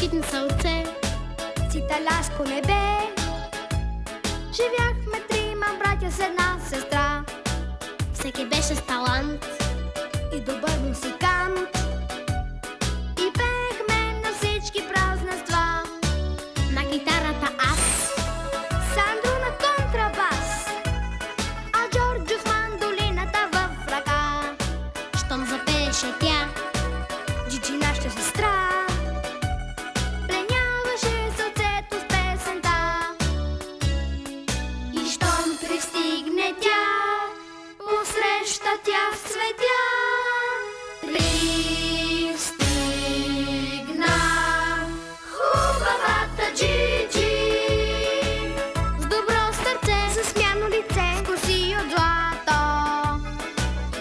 блакитни сълце с италианско небе. Живяхме трима братя с една сестра. Всеки беше с талант и добър музикант. И пеехме на всички празненства. на китарата аз, Сандро на контрабас, а Джорджо с мандолината в ръка. щом запееше тя, Джиджи, нашата сестра, пленяваше сърцето с песента. И щом пристигне тя, посреща тя в цветя. Пристигна хубавата Джиджи, с добро сърце, за смяно лице, с коси от злато.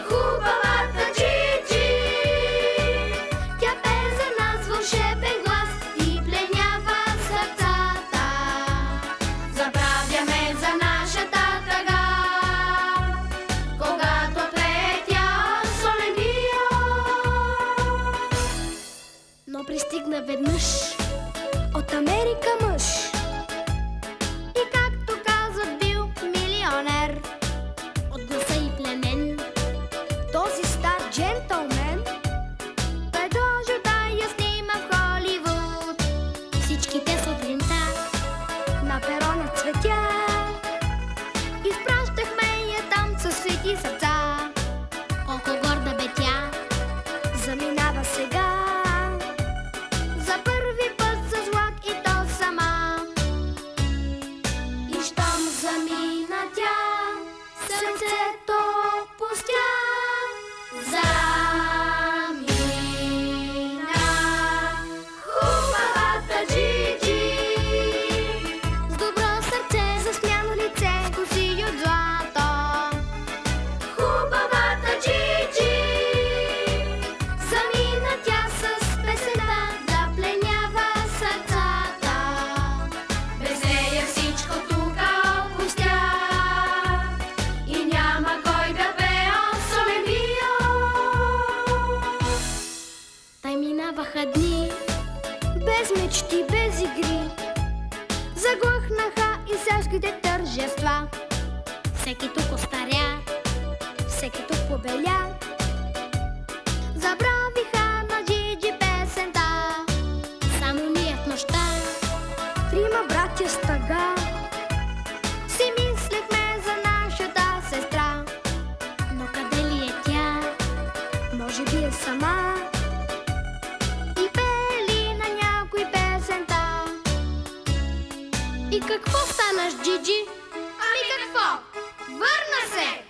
Хубавата Джиджи, тя пее за нас вълшебен глас и пленява сърцата. Забравяме за нашата тъга, когато пее тя солен мио. но пристигна веднъж От Америка мъж, и както казват бил милионер. от гласа и пленен. Този стар джентълмен предложил да я снима в Холивуд. Всички те сутринта На перона цветя изпращахме я там със сити сърца. колко горда бе тя, Заминава сега за първи път с влак и то сама. И щом замина тя, сърцето пустя. Замина хубавата Джиджи, с добро сърце, за смяно лице, с коси от злато. Хубавата Джиджи, замина тя с песента да пленява сърцата. Без нея всичко тука опустя и няма кой да пее солен мио. тъй минаваха дни, Без мечти, без игри, заглъхнаха и селските тържества. всеки тук остаря, Всеки тук побеля, забравиха на Джиджи песента. само ние в нощта, Трима братя с тъга си мислехме за нашата сестра. но къде ли е тя? Може би е сама и пели на някой песента. И какво стана с Джиджи? Ами какво? Върна се!